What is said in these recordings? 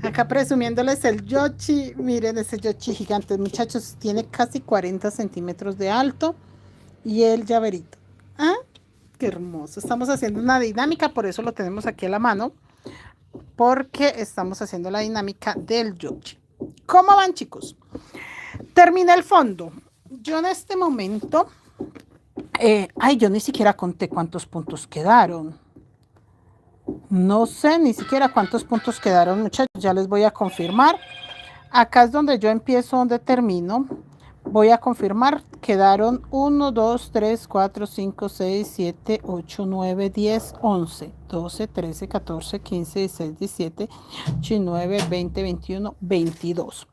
Acá presumiéndoles el yochi. Miren ese yochi gigante, muchachos. Tiene casi 40 centímetros de alto. Y el llaverito. ¿Ah? Qué hermoso. Estamos haciendo una dinámica, por eso lo tenemos aquí a la mano. Porque estamos haciendo la dinámica del yochi. ¿Cómo van, chicos? Terminé el fondo. Yo en este momento... yo ni siquiera conté cuántos puntos quedaron. No sé ni siquiera cuántos puntos quedaron, muchachos. Ya les voy a confirmar. Acá es donde yo empiezo, donde termino. Voy a confirmar. Quedaron 1, 2, 3, 4, 5, 6, 7, 8, 9, 10, 11, 12, 13, 14, 15, 16, 17, 19, 20, 21, 22.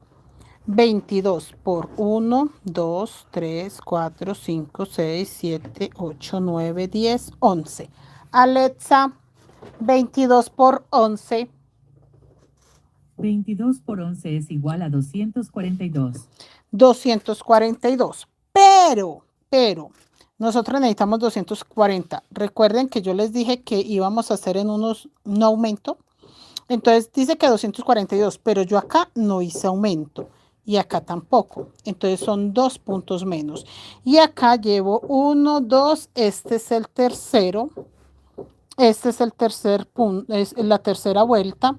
22 por 1, 2, 3, 4, 5, 6, 7, 8, 9, 10, 11. Alexa, 22 por 11. 22 por 11 es igual a 242. 242. Pero, nosotros necesitamos 240. Recuerden que yo les dije que íbamos a hacer en un aumento. Entonces dice que 242, pero yo acá no hice aumento. Y acá tampoco. Entonces son 2 puntos menos. Y acá llevo 1, 2. Este es el tercero. Este es el tercer punto, es la tercera vuelta.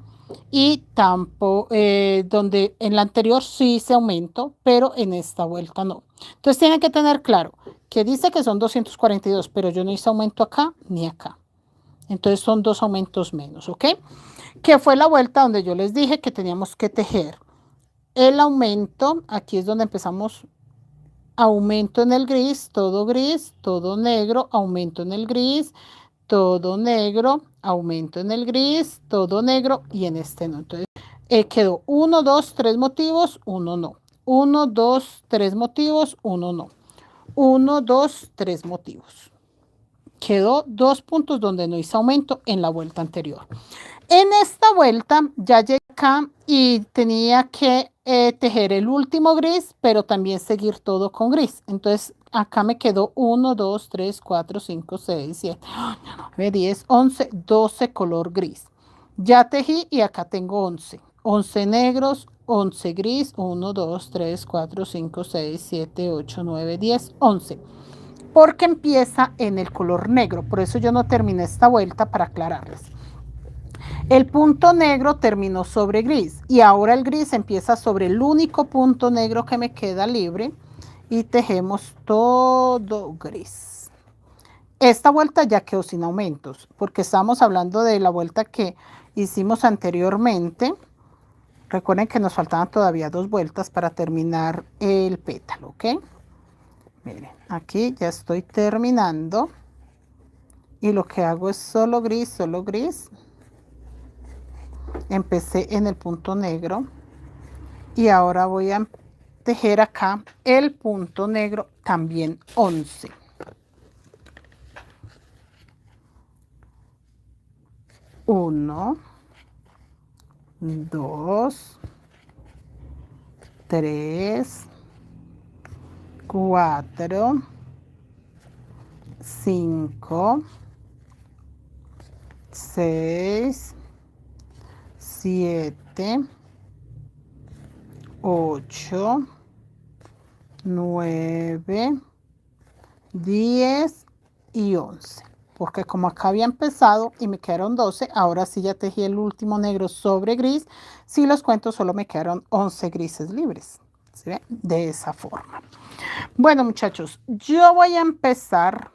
Y tampoco, donde en la anterior sí hice aumento, pero en esta vuelta no. Entonces tienen que tener claro que dice que son 242, pero yo no hice aumento acá ni acá. Entonces son 2 aumentos menos, ¿ok? Que fue la vuelta donde yo les dije que teníamos que tejer el aumento. Aquí es donde empezamos. Aumento en el gris, todo negro, aumento en el gris, todo negro, aumento en el gris, todo negro y en este no. Entonces quedó 1, 2, 3 motivos, 1 no. 1, 2, 3 motivos, 1 no. 1, 2, 3 motivos. Quedó 2 puntos donde no hice aumento en la vuelta anterior. En esta vuelta ya llegué acá y tenía que tejer el último gris, pero también seguir todo con gris. Entonces acá me quedó 1, 2, 3, 4, 5, 6, 7, 9, 10, 11, 12 color gris. Ya tejí y acá tengo 11. 11 negros, 11 gris, 1, 2, 3, 4, 5, 6, 7, 8, 9, 10, 11. Porque empieza en el color negro. Por eso yo no terminé esta vuelta para aclararles. El punto negro terminó sobre gris y ahora el gris empieza sobre el único punto negro que me queda libre y tejemos todo gris. Esta vuelta ya quedó sin aumentos porque estamos hablando de la vuelta que hicimos anteriormente. Recuerden que nos faltaban todavía 2 vueltas para terminar el pétalo, ¿ok? Miren, aquí ya estoy terminando y lo que hago es solo gris, solo gris. Empecé en el punto negro y ahora voy a tejer acá el punto negro también 11. Uno, 2, 3, 4, 5, 6, 7, 8, 9, 10 y 11. Porque como acá había empezado y me quedaron 12, ahora sí ya tejí el último negro sobre gris. Si los cuento, solo me quedaron 11 grises libres. ¿Sí ven? De esa forma. Bueno, muchachos, yo voy a empezar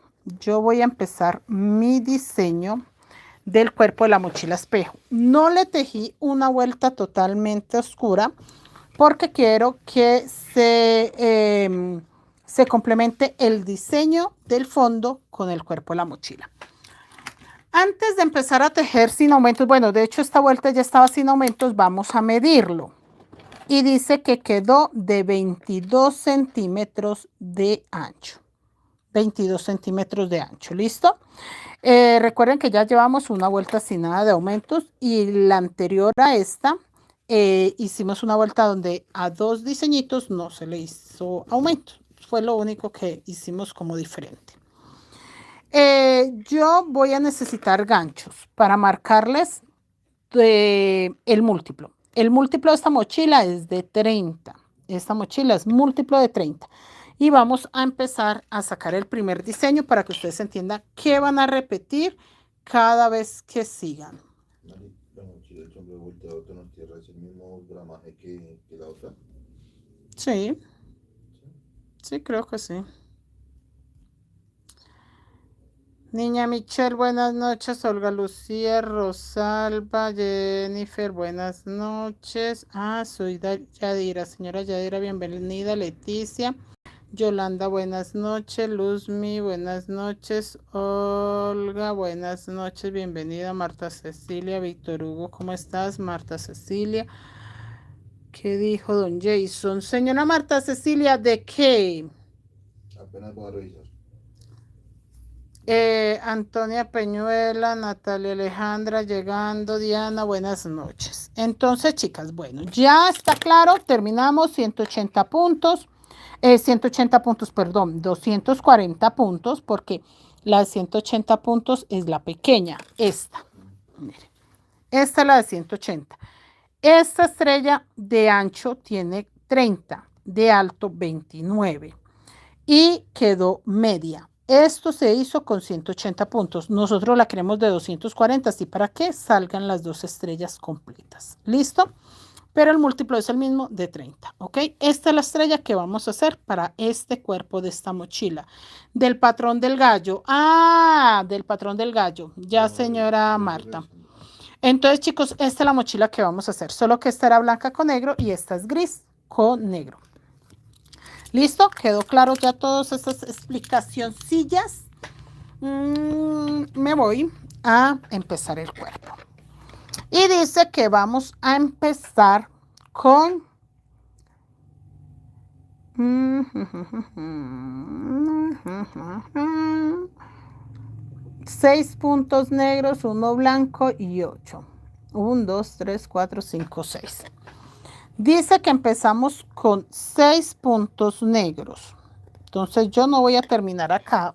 mi diseño del cuerpo de la mochila espejo. No le tejí una vuelta totalmente oscura porque quiero que se complemente el diseño del fondo con el cuerpo de la mochila. Antes de empezar a tejer sin aumentos, bueno, de hecho esta vuelta ya estaba sin aumentos, vamos a medirlo. Y dice que quedó de 22 centímetros de ancho. 22 centímetros de ancho, ¿listo? Recuerden que ya llevamos una vuelta sin nada de aumentos y la anterior a esta hicimos una vuelta donde a 2 diseñitos no se le hizo aumento. Fue lo único que hicimos como diferente. Yo voy a necesitar ganchos para marcarles el múltiplo. El múltiplo de esta mochila es de 30. Esta mochila es múltiplo de 30. Y vamos a empezar a sacar el primer diseño para que ustedes entiendan qué van a repetir cada vez que sigan. La mochila del sombrero volteado de nos tierra es el mismo gramaje que la otra. Sí, sí, creo que sí. Niña Michelle, buenas noches. Olga Lucía, Rosalba, Jennifer, buenas noches. Soy Yadira, señora Yadira, bienvenida. Leticia, Yolanda, buenas noches. Luzmi, buenas noches. Olga, buenas noches, bienvenida. Marta Cecilia, Víctor Hugo, ¿cómo estás? Marta Cecilia. ¿Qué dijo don Jason? Señora Marta Cecilia, ¿de qué? Apenas voy a revisar. Antonia Peñuela, Natalia Alejandra, llegando, Diana, buenas noches. Entonces, chicas, bueno, ya está claro, terminamos 180 puntos, 180 puntos, perdón, 240 puntos, porque la de 180 puntos es la pequeña, esta. Miren, esta es la de 180. Esta estrella de ancho tiene 30, de alto 29 y quedó media. Esto se hizo con 180 puntos. Nosotros la queremos de 240, así para que salgan las dos estrellas completas. ¿Listo? Pero el múltiplo es el mismo de 30, ¿ok? Esta es la estrella que vamos a hacer para este cuerpo de esta mochila. Del patrón del gallo. Del patrón del gallo. Ya, señora Marta. Entonces, chicos, esta es la mochila que vamos a hacer. Solo que esta era blanca con negro y esta es gris con negro. ¿Listo? ¿Quedó claro ya todas estas explicacioncillas? Me voy a empezar el cuerpo. Y dice que vamos a empezar con... 6 puntos negros, 1 blanco y 8. 1, 2, 3, 4, 5, 6. Dice que empezamos con 6 puntos negros. Entonces yo no voy a terminar acá.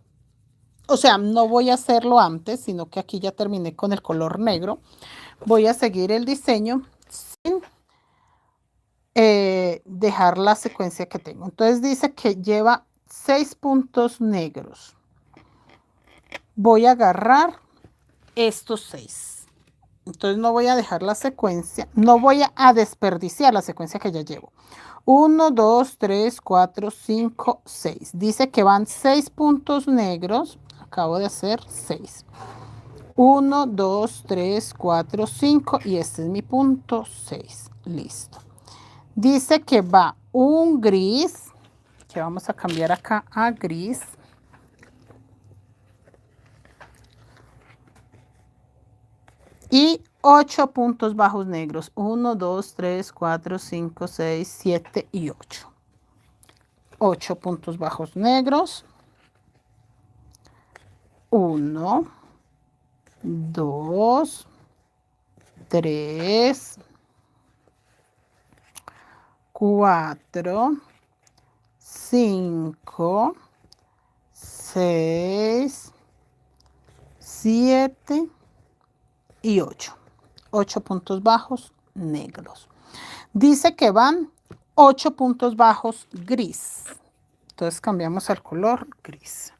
O sea, no voy a hacerlo antes, sino que aquí ya terminé con el color negro. Voy a seguir el diseño sin dejar la secuencia que tengo. Entonces dice que lleva 6 puntos negros. Voy a agarrar estos 6. Entonces no voy a dejar la secuencia, no voy a desperdiciar la secuencia que ya llevo. 1, 2, 3, 4, 5, 6. Dice que van 6 puntos negros. Acabo de hacer 6. 1, 2, 3, 4, 5 y este es mi punto 6. Listo. Dice que va un gris, que vamos a cambiar acá a gris. Y 8 puntos bajos negros. 1, 2, 3, 4, 5, 6, 7 y 8. 8 puntos bajos negros. 1, 2, 3, 4, 5, 6, 7 y 8. 8 puntos bajos negros. Dice que van 8 puntos bajos gris. Entonces cambiamos al color gris.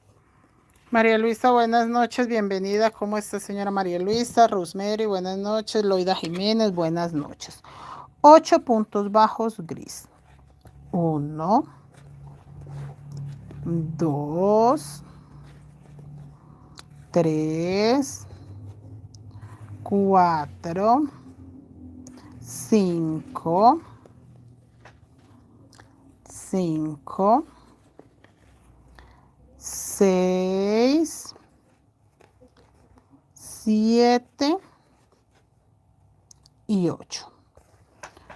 María Luisa, buenas noches, bienvenida. ¿Cómo está, señora María Luisa? Rosemary, buenas noches. Loida Jiménez, buenas noches. 8 puntos bajos gris. 1, 2, 3, 4, 5, 6, 7 y 8.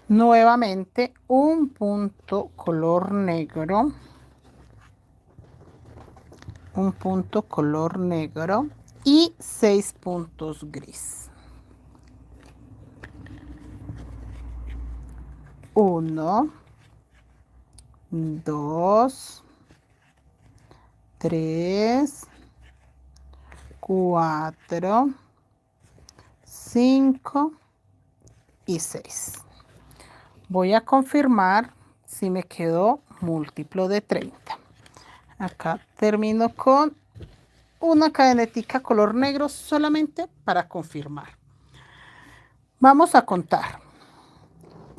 Nuevamente un punto color negro. Un punto color negro y 6 puntos gris. 1, 2, 3, 4, 5 y 6. Voy a confirmar si me quedó múltiplo de 30. Acá termino con una cadenetica color negro solamente para confirmar. Vamos a contar.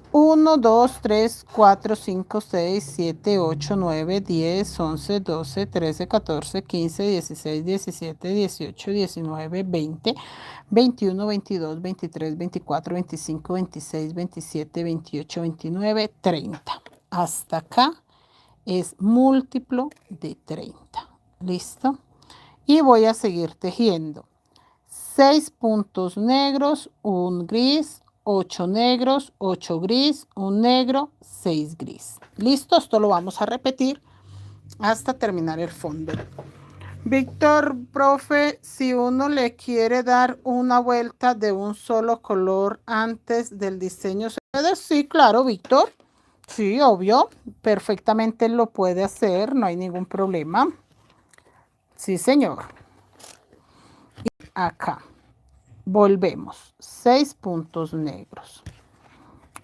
1, 2, 3, 4, 5, 6, 7, 8, 9, 10, 11, 12, 13, 14, 15, 16, 17, 18, 19, 20, 21, 22, 23, 24, 25, 26, 27, 28, 29, 30. Hasta acá es múltiplo de 30. ¿Listo? Y voy a seguir tejiendo. 6 puntos negros, un gris, 8 negros, 8 gris, un negro, 6 gris. Listo, esto lo vamos a repetir hasta terminar el fondo. Víctor, profe, si uno le quiere dar una vuelta de un solo color antes del diseño, ¿se puede? Sí, claro, Víctor. Sí, obvio, perfectamente lo puede hacer, no hay ningún problema. Sí, señor. Y acá. Volvemos. 6 puntos negros.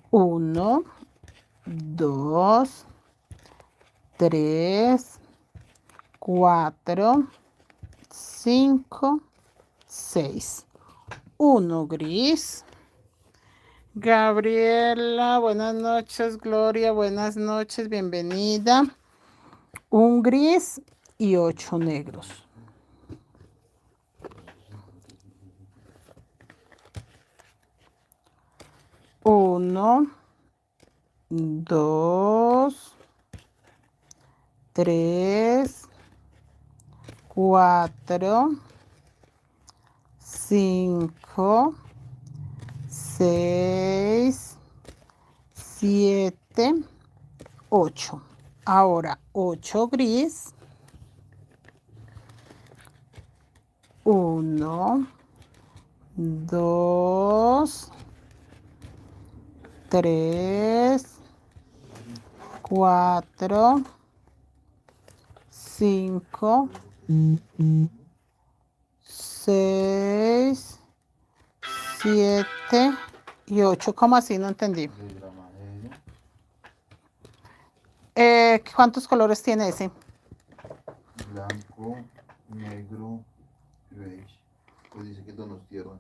1, 2, 3, 4, 5, 6. 1 gris. Gabriela, buenas noches. Gloria, buenas noches. Bienvenida. Un gris y 8 negros. 1, 2, 3, 4, 5, 6, 7, 8. Ahora 8 gris. 1, 2, 3, 4, 5, 6, 7 y 8. ¿Cómo así? No entendí. ¿Cuántos colores tiene ese? Blanco, negro, beige. Pues dice que tonos tierra.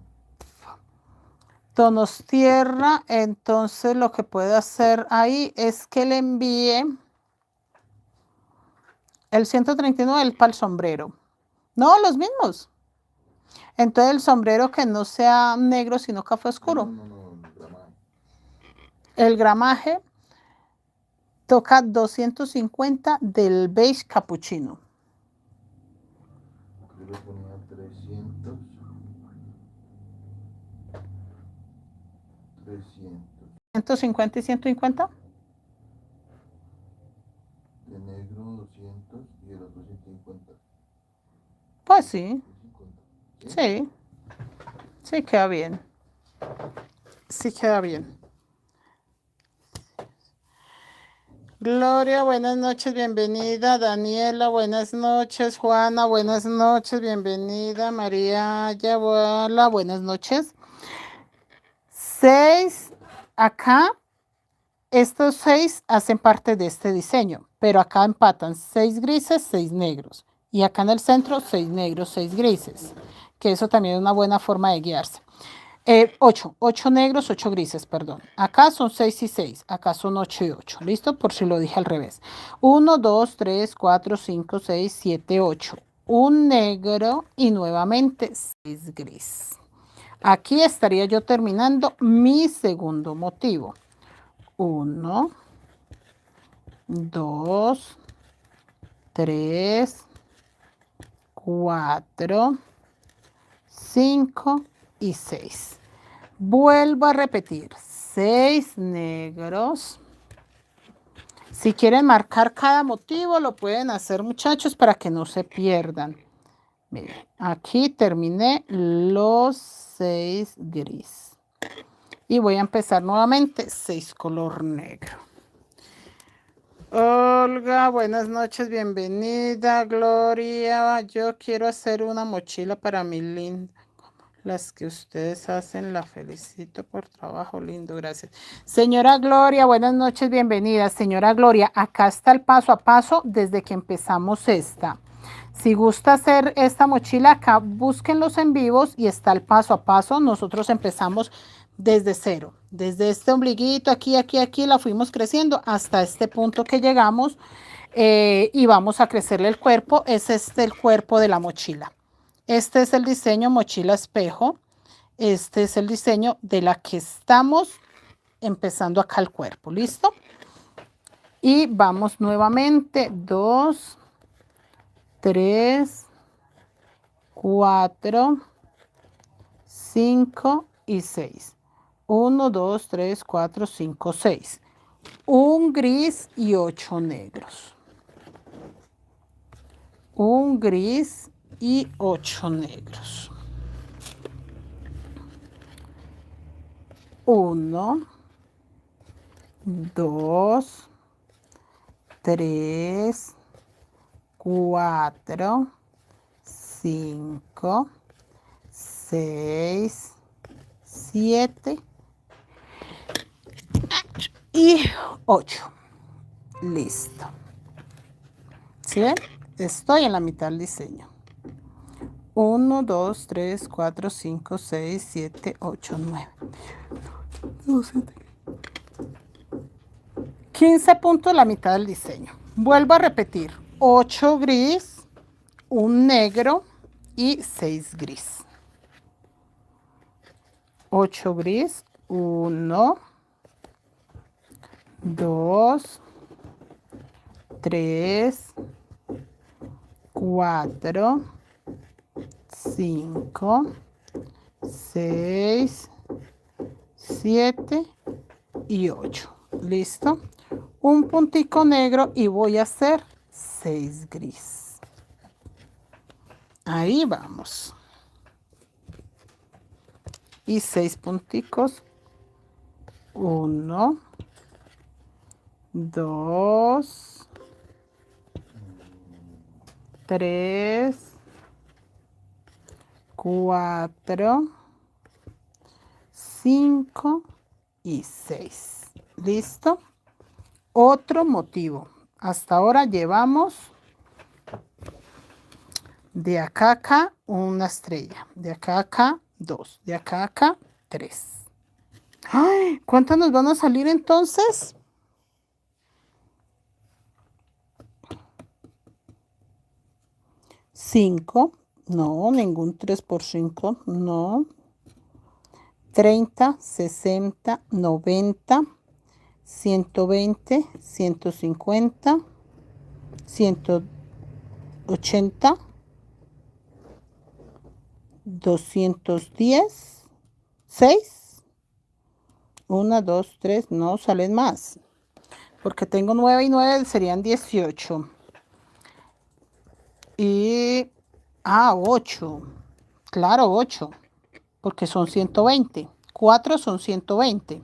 Tonos tierra. Entonces lo que puedo hacer ahí es que le envíe el 139 para el sombrero. No, los mismos. Entonces el sombrero que no sea negro sino café oscuro. No, gramaje. El gramaje toca 250 del beige capuchino. Yo le ponía 300. 150 y 150. De negro 200 y el otro 150. Pues sí, 150. sí, sí queda bien. Sí queda bien. Gloria, buenas noches, bienvenida. Daniela, buenas noches. Juana, buenas noches, bienvenida. María Ayala, buenas noches. 6, acá, estos 6 hacen parte de este diseño, pero acá empatan 6 grises, 6 negros. Y acá en el centro, 6 negros, 6 grises, que eso también es una buena forma de guiarse. 8 negros, 8 grises, perdón. Acá son 6 y 6, acá son 8 y 8. ¿Listo? Por si lo dije al revés. 1, 2, 3, 4, 5, 6, 7, 8. Un negro y nuevamente 6 gris. Aquí estaría yo terminando mi segundo motivo. 1, 2, 3, 4, 5 y 6. Vuelvo a repetir, 6 negros. Si quieren marcar cada motivo, lo pueden hacer, muchachos, para que no se pierdan. Miren, aquí terminé los 6 gris. Y voy a empezar nuevamente 6 color negro. Olga, buenas noches, bienvenida. Gloria, yo quiero hacer una mochila para mi linda. las que ustedes hacen. La felicito por trabajo lindo, gracias. Señora Gloria, buenas noches, bienvenida. Señora Gloria, acá está el paso a paso desde que empezamos esta. Si gusta hacer esta mochila acá, búsquenlos en vivos y está el paso a paso. Nosotros empezamos desde cero, desde este ombliguito, aquí, aquí, aquí, la fuimos creciendo hasta este punto que llegamos y vamos a crecerle el cuerpo. Es este el cuerpo de la mochila. Este es el diseño mochila espejo. Este es el diseño de la que estamos empezando acá el cuerpo. ¿Listo? Y vamos nuevamente. 2, 3, 4, 5 y 6. 1, 2, 3, 4, 5, 6. Un gris y 8 negros. Un gris y 8 negros. 1, 2, 3, 4, 5, 6, 7 y 8. Listo. ¿Sí ven? Estoy en la mitad del diseño. 1, 2, 3, 4, 5, 6, 7, 8, 9. 15 puntos la mitad del diseño. Vuelvo a repetir. 8 gris, un negro y 6 gris. 8 gris, 1, 2, 3, 4, 5, 6, 7 y 8. ¿Listo? Un puntico negro y voy a hacer 6 gris. Ahí vamos. Y 6 punticos. 1, 2, 3, 4, 5 y 6. ¿Listo? Otro motivo. Hasta ahora llevamos de acá a acá una estrella. De acá a acá 2. De acá a acá 3. ¡Ay! ¿Cuántas nos van a salir entonces? 5. No, ningún 3 por 5. No. 30, 60, 90, 120, 150, 180, 210, 6. 1, 2, 3, no salen más. Porque tengo 9 y 9 serían 18. Y, 8. Claro, 8. Porque son 120. 4 son 120.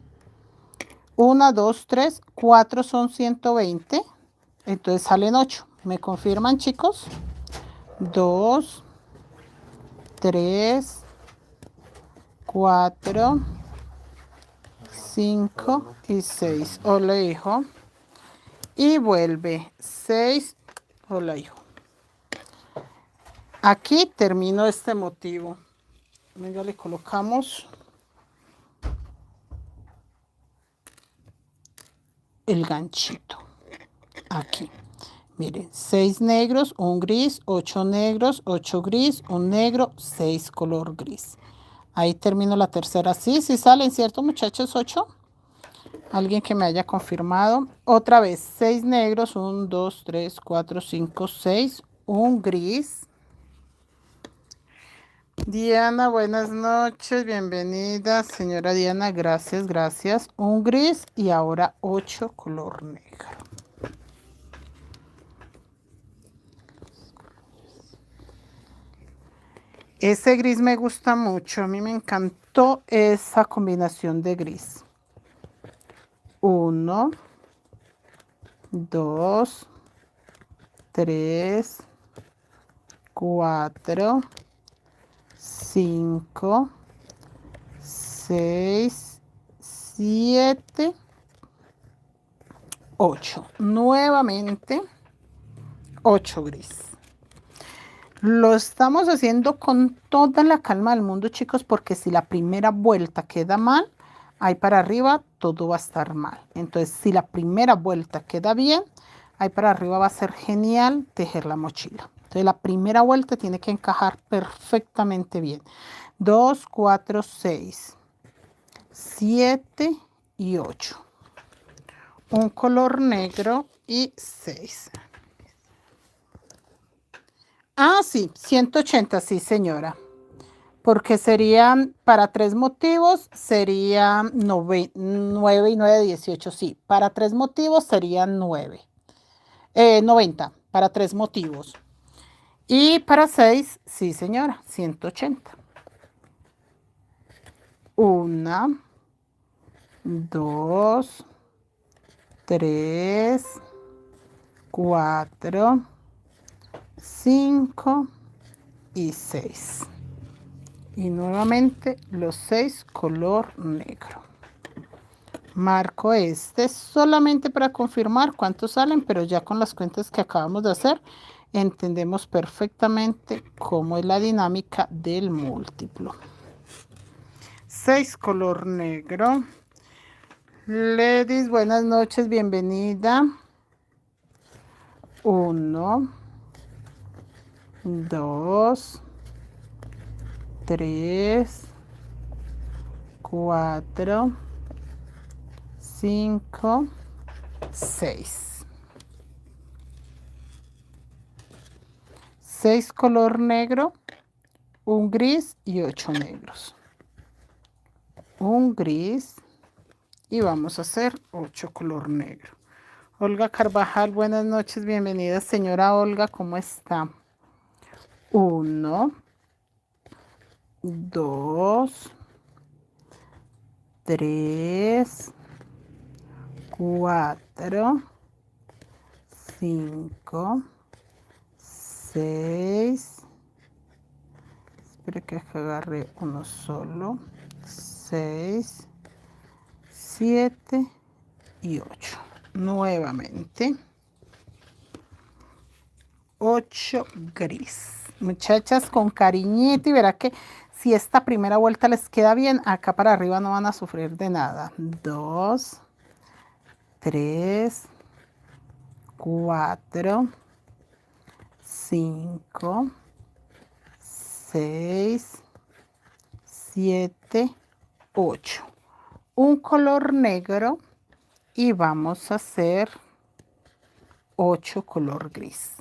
1, 2, 3, 4 son 120. Entonces salen 8. ¿Me confirman, chicos? 2, 3, 4, 5 y 6. Hola, hijo. Y vuelve 6. Hola, hijo. Aquí termino este motivo. Venga, le colocamos el ganchito aquí. Miren, 6 negros, un gris, 8 negros, 8 gris, un negro, 6 color gris. Ahí termino la tercera. Sí, sí salen, ¿cierto, muchachos? 8. Alguien que me haya confirmado. Otra vez, 6 negros, 1, 2, 3, 4, 5, 6, un gris. Diana, buenas noches, bienvenida. Señora Diana, gracias, gracias. Un gris y ahora 8 color negro. Ese gris me gusta mucho, a mí me encantó esa combinación de gris. 1, 2, 3, 4, 5, 6, 7, 8. Nuevamente 8 gris. Lo estamos haciendo con toda la calma del mundo, chicos, porque si la primera vuelta queda mal, ahí para arriba todo va a estar mal. Entonces, si la primera vuelta queda bien, ahí para arriba va a ser genial tejer la mochila. Entonces, la primera vuelta tiene que encajar perfectamente bien. 2, 4, 6, 7 y 8. Un color negro y 6. Ah, sí, 180, sí, señora. Porque serían, para 3 motivos, serían 9 y 9, 18, sí. Para 3 motivos serían 9. 90, para 3 motivos. Y para 6, sí, señora, 180. 1, 2, 3, 4, 5 y 6. Y nuevamente los 6 color negro. Marco este solamente para confirmar cuántos salen, pero ya con las cuentas que acabamos de hacer entendemos perfectamente cómo es la dinámica del múltiplo. 6 color negro. Ladies, buenas noches, bienvenida. 1, 2, 3, 4, 5, 6. 6 color negro, un gris y 8 negros. Un gris y vamos a hacer 8 color negro. Olga Carvajal, buenas noches, bienvenida señora Olga, ¿cómo está? 1, 2, 3, 4, 5, 6, espere que agarre uno solo, 6, 7 y 8. Nuevamente 8 gris. Muchachas, con cariñito, y verá que si esta primera vuelta les queda bien, acá para arriba no van a sufrir de nada. 2, 3, 4, 5, 6, 7, 8. Un color negro y vamos a hacer 8 color gris.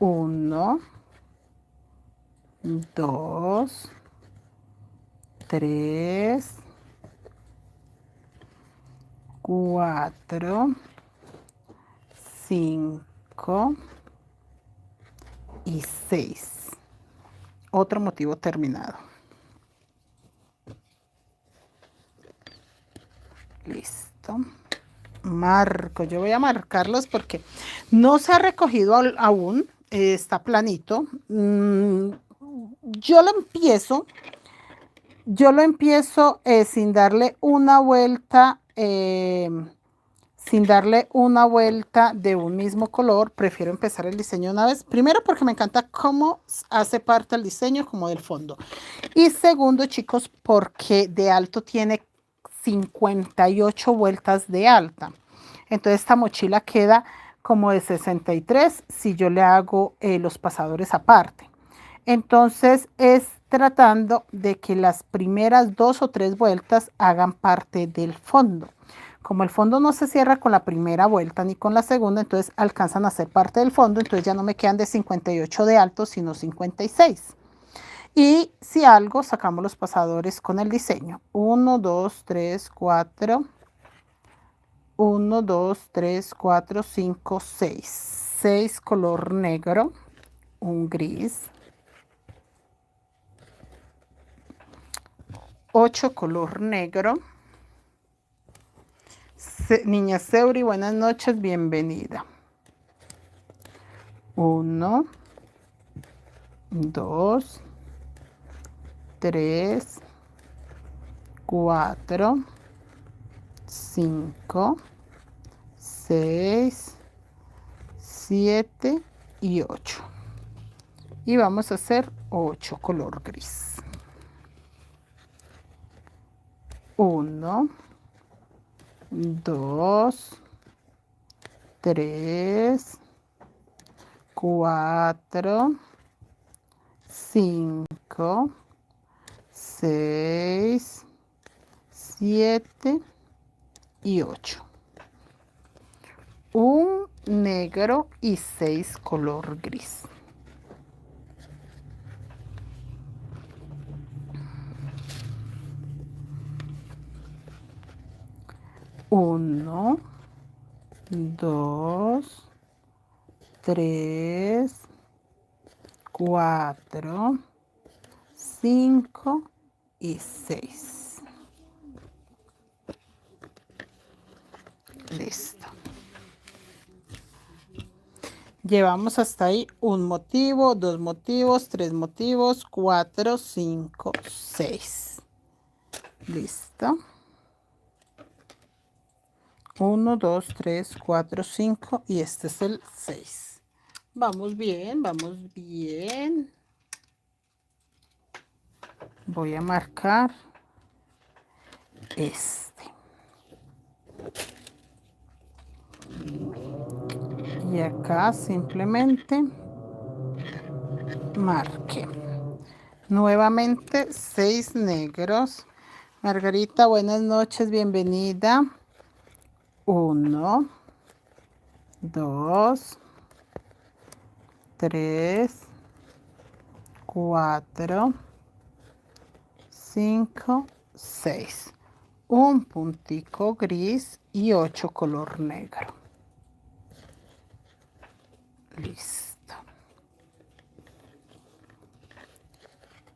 1, 2, 3, 4, 5 y 6. Otro motivo terminado. Listo. Marco, yo voy a marcarlos porque no se ha recogido aún, está planito. Yo lo empiezo sin darle una vuelta, de un mismo color. Prefiero empezar el diseño una vez, primero porque me encanta cómo hace parte el diseño como del fondo, y segundo, chicos, porque de alto tiene 58 vueltas de alta. Entonces esta mochila queda como de 63 si yo le hago los pasadores aparte. Entonces es tratando de que las primeras 2 o 3 vueltas hagan parte del fondo. Como el fondo no se cierra con la primera vuelta ni con la segunda, entonces alcanzan a ser parte del fondo. Entonces ya no me quedan de 58 de alto, sino 56. Y si algo, sacamos los pasadores con el diseño. 1, 2, 3, 4. 1, 2, 3, 4, 5, 6. 6 color negro. Un gris. 8 color negro. Niña Seuri, buenas noches, bienvenida. 1, 2, 3, 4, 5, 6, 7 y 8. Y vamos a hacer 8 color gris. 1, 2, 3, 4, 5, 6, 7 y 8. Un negro y 6 color gris. Uno, 2, 3, 4, 5 y 6. Listo. Llevamos hasta ahí un motivo, 2 motivos, 3 motivos, 4, 5, 6. Listo. 1, 2, 3, 4, 5 y este es el 6. Vamos bien, vamos bien. Voy a marcar este. Y acá simplemente marque. Nuevamente 6 negros. Margarita, buenas noches, bienvenida. 1, 2, 3, 4, 5, 6. Un puntico gris y 8 color negro. Listo.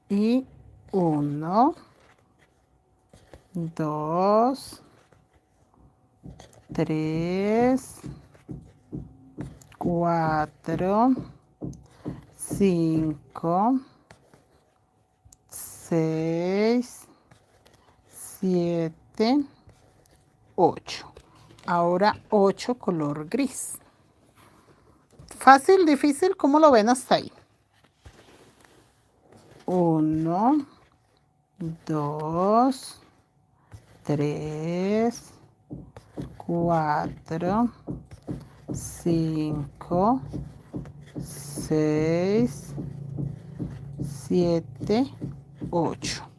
Y 1, 2, 3, 4, 5, 6, 7, 8. Ahora 8 color gris. Fácil, difícil, ¿cómo lo ven hasta ahí? 1, 2, 3, 4, 5, 6, 7, 8.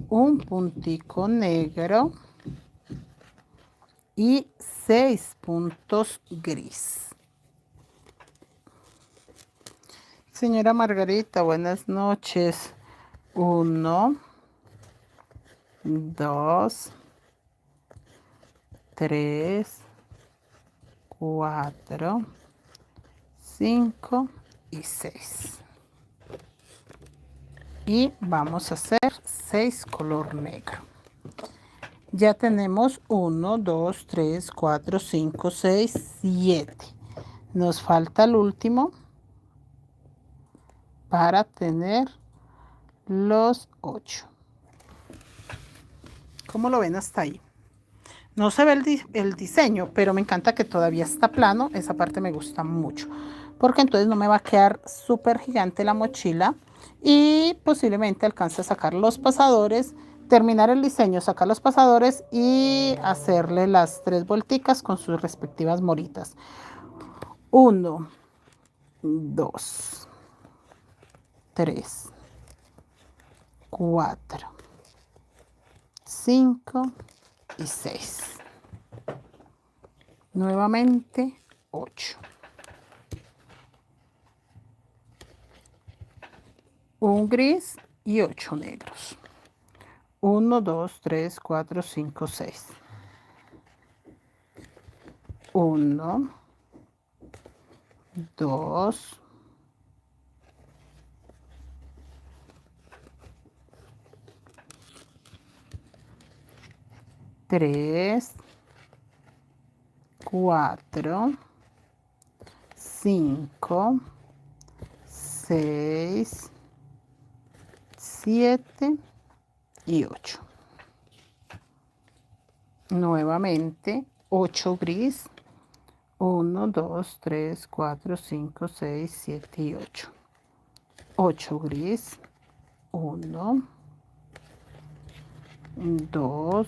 Un puntico negro y 6 puntos gris. Señora Margarita, buenas noches. 1, 2, 3, 4, 5 y 6. Y vamos a hacer 6 color negro. Ya tenemos 1, 2, 3, 4, 5, 6, 7. Nos falta el último para tener los 8. ¿Cómo lo ven hasta ahí? No se ve el diseño, pero me encanta que todavía está plano. Esa parte me gusta mucho, porque entonces no me va a quedar súper gigante la mochila y posiblemente alcance a sacar los pasadores, terminar el diseño, sacar los pasadores y hacerle las 3 vuelticas con sus respectivas moritas. 1, 2, 3, 4, 5 y 6. Nuevamente 8. Un gris y 8 negros. 1, 2, 3, 4, 5, 6. 1, 2, 3, 4, 5, 6, 7 y 8. Nuevamente 8 gris. 1, 2, 3, 4, 5, 6, 7 y 8. 8 gris. 1, 2,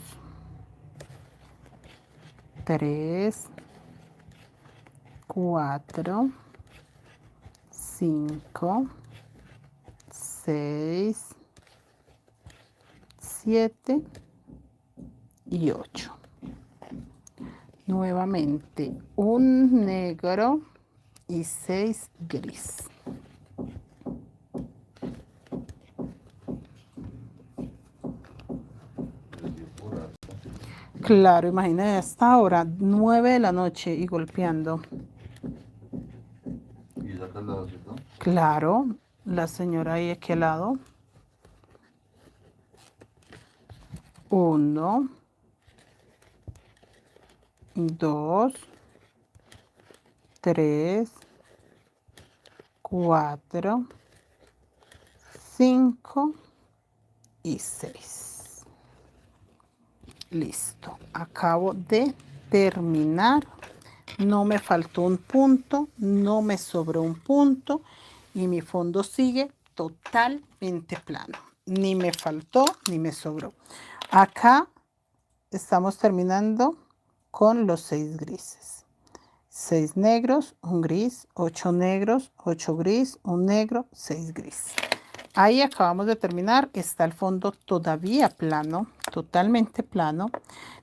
3, 4, 5, 6, 7 y 8. Nuevamente un negro y 6 gris. Claro, imagínate hasta ahora, 9 de la noche y golpeando. Y saca el lado, ¿cierto? Claro, la señora ahí aquí al lado. 1, 2, 3, 4, 5 y 6. Listo. Acabo de terminar. No me faltó un punto, no me sobró un punto y mi fondo sigue totalmente plano. Ni me faltó ni me sobró. Acá estamos terminando con los 6 grises. 6 negros, un gris, 8 negros, 8 gris, un negro, 6 gris. Ahí acabamos de terminar. Está el fondo todavía plano, totalmente plano.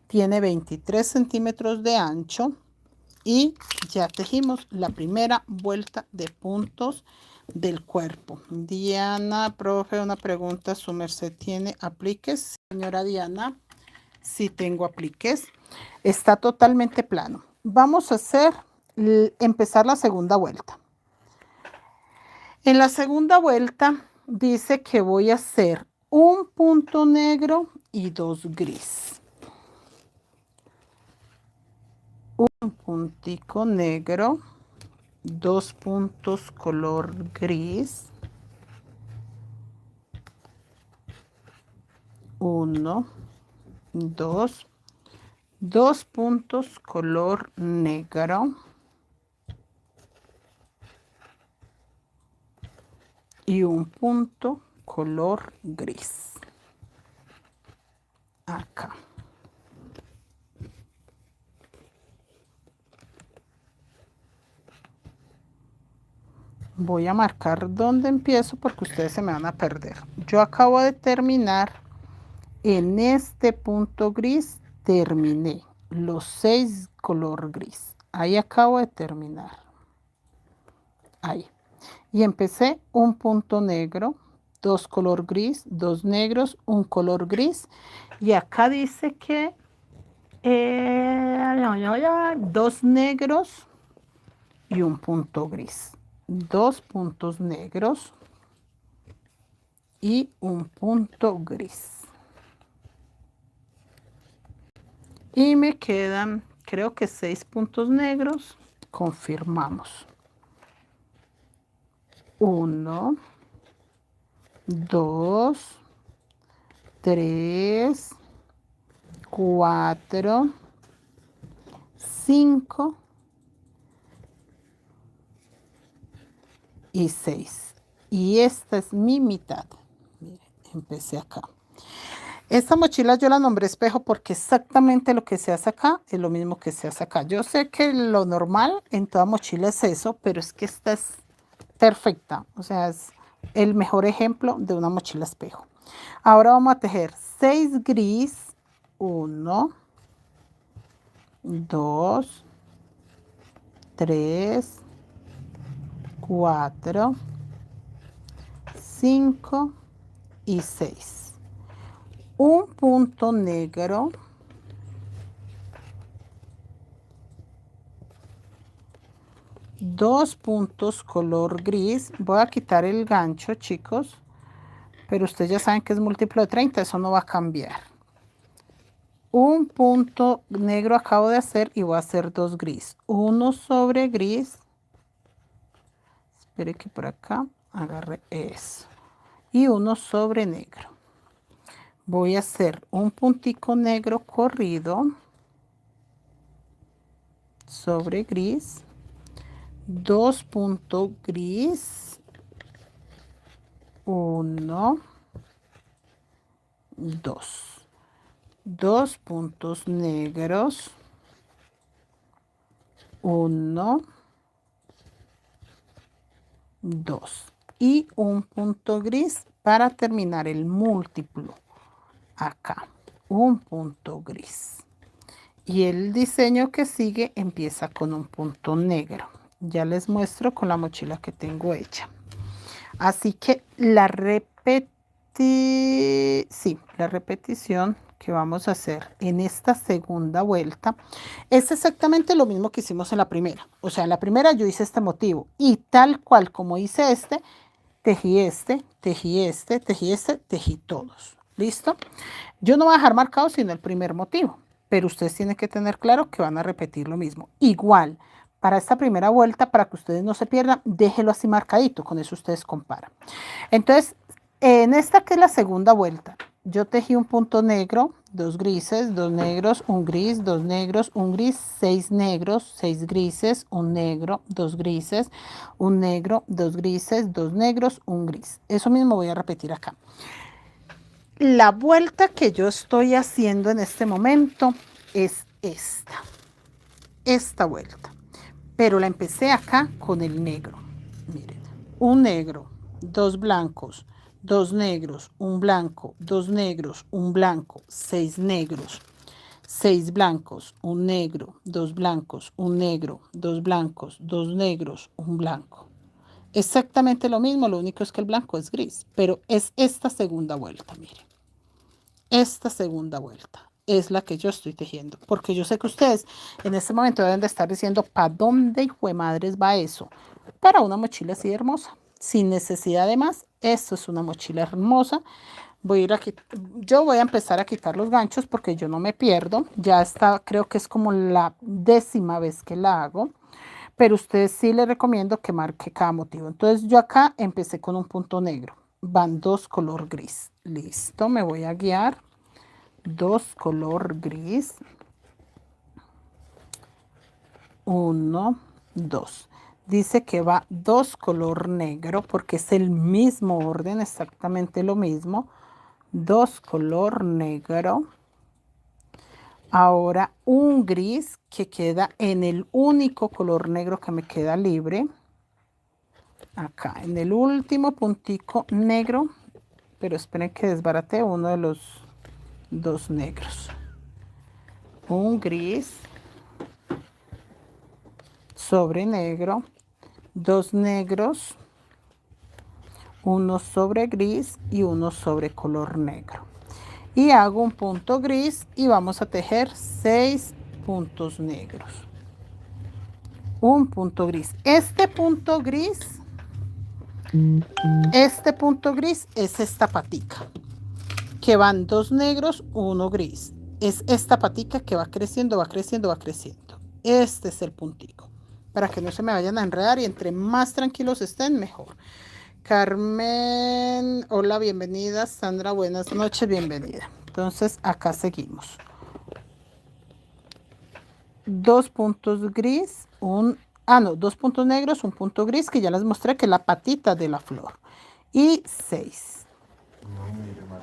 Tiene 23 centímetros de ancho y ya tejimos la primera vuelta de puntos del cuerpo. Diana, profe, una pregunta. ¿Su merced tiene apliques? Señora Diana, sí tengo apliques. Está totalmente plano. Vamos a empezar la segunda vuelta. En la segunda vuelta dice que voy a hacer un punto negro y 2 gris. Un puntico negro, 2 puntos color gris, 1, 2, 2 puntos color negro y un punto color gris. Acá. Voy a marcar dónde empiezo porque ustedes se me van a perder. Yo acabo de terminar en este punto gris, terminé los 6 color gris. Ahí acabo de terminar. Ahí. Y empecé un punto negro, 2 color gris, 2 negros, un color gris. Y acá dice que 2 negros y un punto gris. 2 puntos negros y un punto gris. Y me quedan, creo que 6 puntos negros. Confirmamos. 1, 2, 3, 4, 5 y 6. Y esta es mi mitad. Miren, empecé acá. Esta mochila yo la nombré espejo porque exactamente lo que se hace acá es lo mismo que se hace acá. Yo sé que lo normal en toda mochila es eso, pero es que esta es perfecta. O sea, es el mejor ejemplo de una mochila espejo. Ahora vamos a tejer 6 gris. 1, 2, 3, 4, 5 y 6. Un punto negro, 2 puntos color gris. Voy a quitar el gancho, chicos, pero ustedes ya saben que es múltiplo de 30, eso no va a cambiar. Un punto negro acabo de hacer y voy a hacer 2 gris. 1 sobre gris Espere que por acá agarre eso. Y uno sobre negro. Voy a hacer un puntico negro corrido sobre gris, 2 puntos gris, 1, 2, 2 puntos negros, 1, 2 y un punto gris para terminar el múltiplo. Acá, un punto gris. Y el diseño que sigue empieza con un punto negro. Ya les muestro con la mochila que tengo hecha. Así que la repetición que vamos a hacer en esta segunda vuelta es exactamente lo mismo que hicimos en la primera. O sea, en la primera yo hice este motivo y tal cual como hice este, tejí este, tejí este, tejí este, tejí todos. ¿Listo? Yo no voy a dejar marcado sino el primer motivo, pero ustedes tienen que tener claro que van a repetir lo mismo. Igual, para esta primera vuelta, para que ustedes no se pierdan, déjelo así marcadito, con eso ustedes comparan. Entonces, en esta que es la segunda vuelta, yo tejí un punto negro, 2 grises, 2 negros, un gris, 2 negros, un gris, 6 negros, 6 grises, un negro, 2 grises, un negro, 2 grises, 2 negros, un gris. Eso mismo voy a repetir acá. La vuelta que yo estoy haciendo en este momento es esta vuelta, pero la empecé acá con el negro. Miren, un negro, 2 blancos, 2 negros, un blanco, 2 negros, un blanco, 6 negros, 6 blancos, un negro, 2 blancos, un negro, 2 blancos, 2 negros, un blanco. Exactamente lo mismo, lo único es que el blanco es gris, pero es esta segunda vuelta, miren. Esta segunda vuelta es la que yo estoy tejiendo, porque yo sé que ustedes en este momento deben de estar diciendo, ¿para dónde hijo de madres va eso? Para una mochila así hermosa, sin necesidad de más. Esto es una mochila hermosa. Yo voy a empezar a quitar los ganchos porque yo no me pierdo. Ya está, creo que es como la 10ª vez que la hago, pero ustedes sí les recomiendo que marque cada motivo. Entonces yo acá empecé con un punto negro. Van 2 color gris. Listo, me voy a guiar. 2 color gris. 1, 2. Dice que va 2 color negro porque es el mismo orden, exactamente lo mismo. 2 color negro. Ahora un gris que queda en el único color negro que me queda libre. Acá en el último puntico negro, pero esperen que desbarate uno de los 2 negros. Un gris sobre negro, 2 negros, uno sobre gris y uno sobre color negro. Y hago un punto gris y vamos a tejer 6 puntos negros. Un punto gris. Este punto gris es esta patica, que van 2 negros, 1 gris. Es esta patica que va creciendo, va creciendo, va creciendo. Este es el puntico, para que no se me vayan a enredar y entre más tranquilos estén, mejor. Carmen, hola, bienvenida. Sandra, buenas noches, bienvenida. Entonces, acá seguimos. 2 puntos gris, 2 puntos negros, un punto gris, que ya les mostré que es la patita de la flor. Y 6.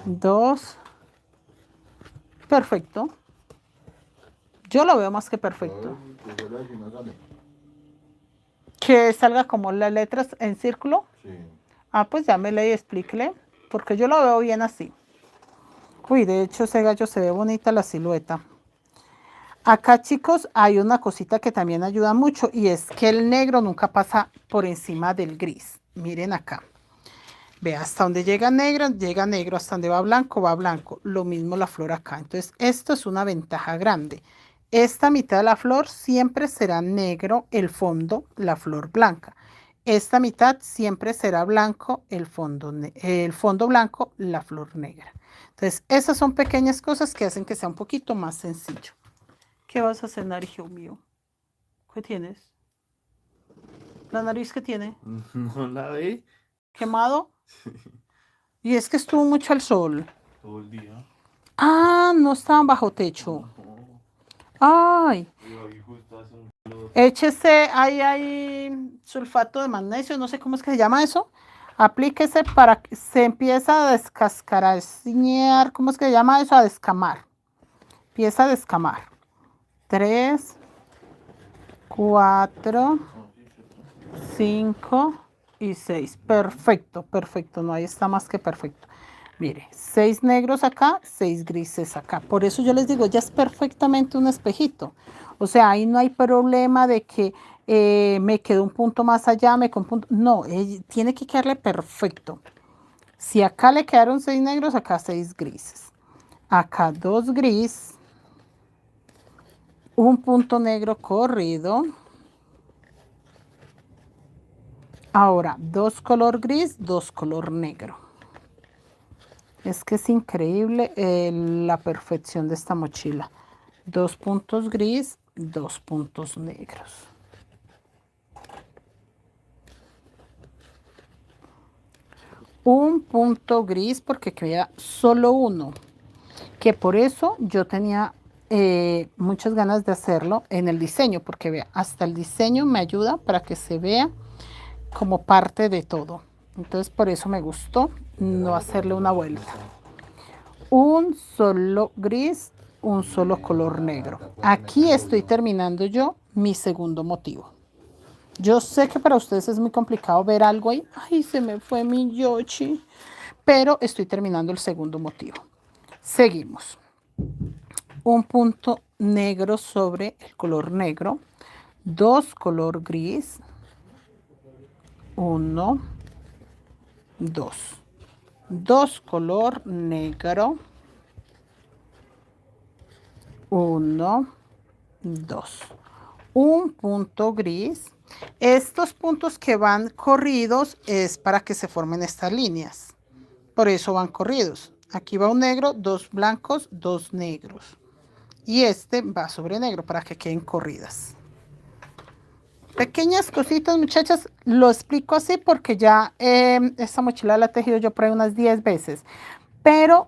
2. Perfecto. Yo lo veo más que perfecto. Que salga como las letras en círculo. Sí. Ah, pues ya me leí, explíquele, porque yo lo veo bien así. Uy, de hecho ese gallo se ve bonita la silueta. Acá, chicos, hay una cosita que también ayuda mucho y es que el negro nunca pasa por encima del gris. Miren acá. Ve, hasta donde llega negro, hasta donde va blanco. Lo mismo la flor acá. Entonces, esto es una ventaja grande. Esta mitad de la flor siempre será negro el fondo, la flor blanca. Esta mitad siempre será blanco el fondo blanco, la flor negra. Entonces, esas son pequeñas cosas que hacen que sea un poquito más sencillo. ¿Qué vas a cenar, hijo mío? ¿Qué tienes? ¿La nariz que tiene? ¿No la ve? ¿Quemado? Y es que estuvo mucho al sol. Todo el día. Ah, no estaban bajo techo. No. Ay, Y hoy justo hace un calor. échese, ahí hay sulfato de magnesio, no sé cómo es que se llama eso. Aplíquese para que se empiece a descascarañar, ¿cómo es que se llama eso? A descamar. Empieza a descamar. 3, 4, 5 y 6. Perfecto, perfecto. No, ahí está más que perfecto. Mire, 6 negros acá, 6 grises acá. Por eso yo les digo, ya es perfectamente un espejito. O sea, ahí no hay problema de que me quedó un punto más allá, me quedó un punto. No, tiene que quedarle perfecto. Si acá le quedaron 6 negros, acá 6 grises. Acá 2 gris, un punto negro corrido. Ahora, 2 color gris, 2 color negro. Es que es increíble la perfección de esta mochila. 2 puntos gris, 2 puntos negros. Un punto gris porque queda solo uno. Que por eso yo tenía muchas ganas de hacerlo en el diseño. Porque vea, hasta el diseño me ayuda para que se vea como parte de todo. Entonces por eso me gustó no hacerle una vuelta. Un solo gris, un solo color negro. Aquí estoy terminando yo mi segundo motivo. Yo sé que para ustedes es muy complicado ver algo ahí. Ay, se me fue mi Yoshi. Pero estoy terminando el segundo motivo. Seguimos. Un punto negro sobre el color negro. 2 color gris. 1, 2. 2 color negro. 1, 2. Un punto gris. Estos puntos que van corridos es para que se formen estas líneas. Por eso van corridos. Aquí va un negro, 2 blancos, 2 negros. Y este va sobre negro para que queden corridas. Pequeñas cositas, muchachas. Lo explico así porque ya esta mochila la he tejido yo por ahí unas 10 veces. Pero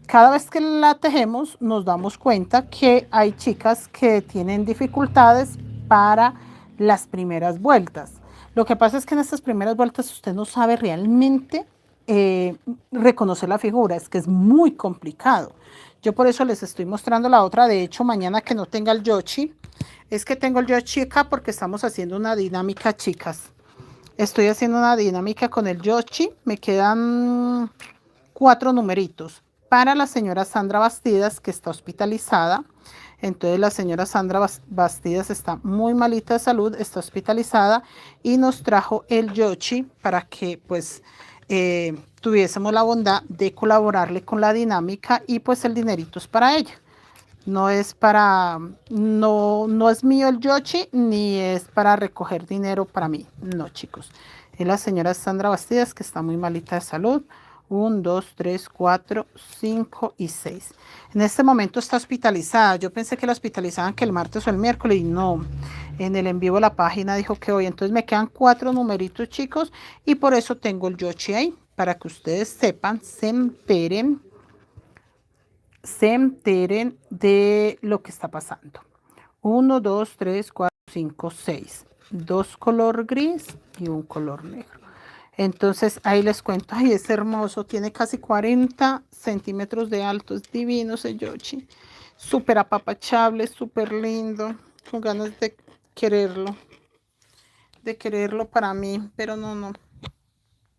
cada vez que la tejemos nos damos cuenta que hay chicas que tienen dificultades para las primeras vueltas. Lo que pasa es que en estas primeras vueltas usted no sabe realmente reconocer la figura, es que es muy complicado. Yo por eso les estoy mostrando la otra. De hecho, mañana que no tenga el yoshi, es que tengo el yoshi acá porque estamos haciendo una dinámica, chicas. Estoy haciendo una dinámica con el yoshi. Me quedan 4 numeritos para la señora Sandra Bastidas, que está hospitalizada. Entonces la señora Sandra Bastidas está muy malita de salud, está hospitalizada y nos trajo el yoshi para que pues tuviésemos la bondad de colaborarle con la dinámica, y pues el dinerito es para ella. No es para, no es mío el yoshi, ni es para recoger dinero para mí. No, chicos. Es la señora Sandra Bastidas, que está muy malita de salud. 1, 2, 3, 4, 5 y 6. En este momento está hospitalizada. Yo pensé que la hospitalizaban que el martes o el miércoles y no. En el en vivo la página dijo que hoy. Entonces me quedan 4 numeritos, chicos, y por eso tengo el yoshi ahí, para que ustedes sepan, se enteren de lo que está pasando. 1, 2, 3, 4, 5, 6. 2 color gris y un color negro. Entonces ahí les cuento. Ay, es hermoso. Tiene casi 40 centímetros de alto. Es divino ese yoshi. Súper apapachable, súper lindo. Con ganas de quererlo. De quererlo para mí. Pero no.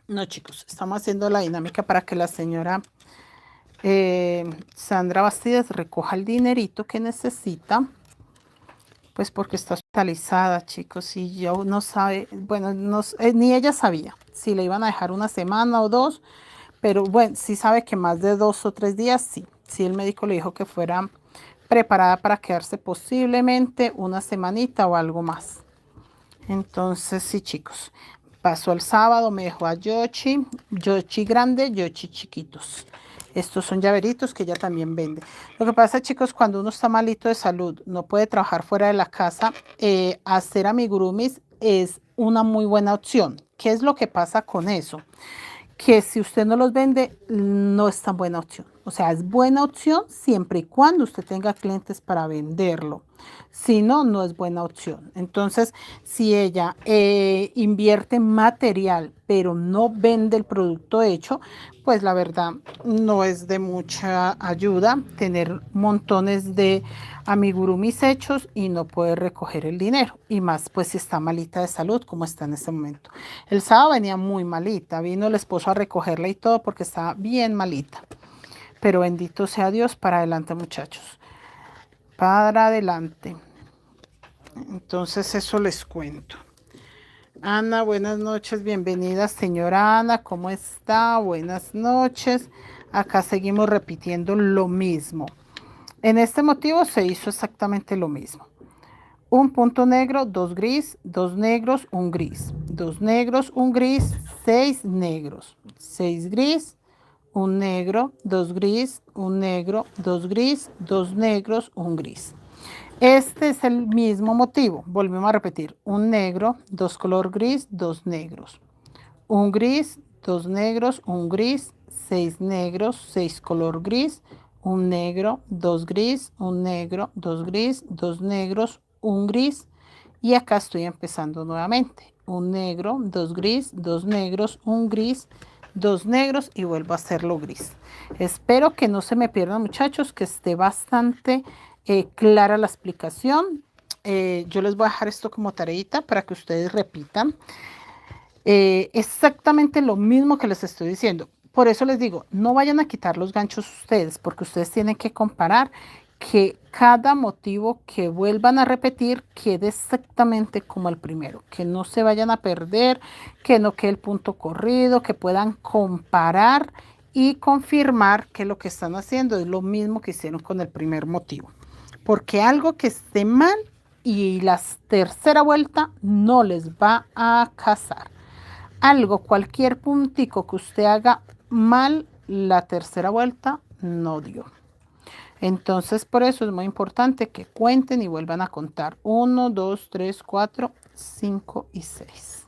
No, chicos. Estamos haciendo la dinámica para que la señora Sandra Bastidas recoja el dinerito que necesita, pues porque está hospitalizada, chicos, y yo no sabe, bueno, ni ella sabía si le iban a dejar una semana o 2, pero bueno, sí sabe que más de 2 o 3 días, sí el médico le dijo que fuera preparada para quedarse posiblemente una semanita o algo más. Entonces sí, chicos, pasó el sábado, me dejó a yoshi grande, yoshi chiquitos. Estos son llaveritos que ella también vende. Lo que pasa, chicos, cuando uno está malito de salud, no puede trabajar fuera de la casa, hacer amigurumis es una muy buena opción. ¿Qué es lo que pasa con eso? Que si usted no los vende, no es tan buena opción. O sea, es buena opción siempre y cuando usted tenga clientes para venderlo. Si no, no es buena opción. Entonces, si ella invierte en material, pero no vende el producto hecho, pues la verdad no es de mucha ayuda tener montones de amigurumis hechos y no poder recoger el dinero. Y más, pues si está malita de salud, como está en este momento. El sábado venía muy malita, vino el esposo a recogerla y todo porque estaba bien malita. Pero bendito sea Dios, para adelante muchachos. Para adelante. Entonces eso les cuento. Ana, buenas noches, bienvenida señora Ana, ¿cómo está? Buenas noches. Acá seguimos repitiendo lo mismo. En este motivo se hizo exactamente lo mismo. Un punto negro, dos gris, dos negros, un gris. Dos negros, un gris, 6 negros. 6 gris, un negro, dos gris, un negro, dos gris, dos negros, un gris. Este es el mismo motivo. Volvemos a repetir. Un negro, dos color gris, dos negros. Un gris, dos negros, un gris, 6 negros, 6 color gris, un negro, dos gris, un negro, dos gris, dos negros, un gris. Y acá estoy empezando nuevamente. Un negro, dos gris, dos negros, un gris, dos negros y vuelvo a hacerlo gris. Espero que no se me pierdan muchachos, que esté bastante clara la explicación. Yo les voy a dejar esto como tareita para que ustedes repitan. Exactamente lo mismo que les estoy diciendo. Por eso les digo, no vayan a quitar los ganchos ustedes, porque ustedes tienen que comparar que cada motivo que vuelvan a repetir quede exactamente como el primero, que no se vayan a perder, que no quede el punto corrido, que puedan comparar y confirmar que lo que están haciendo es lo mismo que hicieron con el primer motivo. Porque algo que esté mal y la tercera vuelta no les va a casar. Algo, cualquier puntico que usted haga mal, la tercera vuelta no dio. Entonces, por eso es muy importante que cuenten y vuelvan a contar. 1, 2, 3, 4, 5 y 6.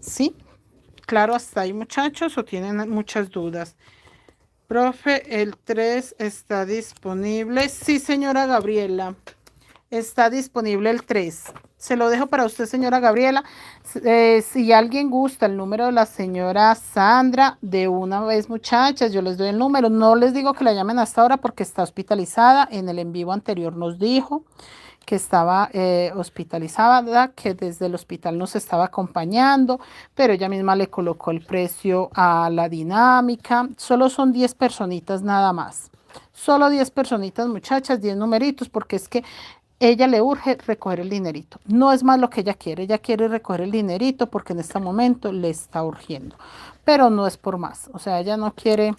¿Sí? Claro, hasta ahí, muchachos, o tienen muchas dudas. Profe, el 3 está disponible. Sí, señora Gabriela. Está disponible el 3. Se lo dejo para usted, señora Gabriela. Si alguien gusta el número de la señora Sandra, de una vez, muchachas, yo les doy el número. No les digo que la llamen hasta ahora porque está hospitalizada. En el en vivo anterior nos dijo que estaba hospitalizada, que desde el hospital nos estaba acompañando, pero ella misma le colocó el precio a la dinámica. Solo son 10 personitas nada más. Solo 10 personitas, muchachas, 10 numeritos, porque es que ella le urge recoger el dinerito. No es más lo que ella quiere recoger el dinerito porque en este momento le está urgiendo, pero no es por más. O sea, ella no quiere,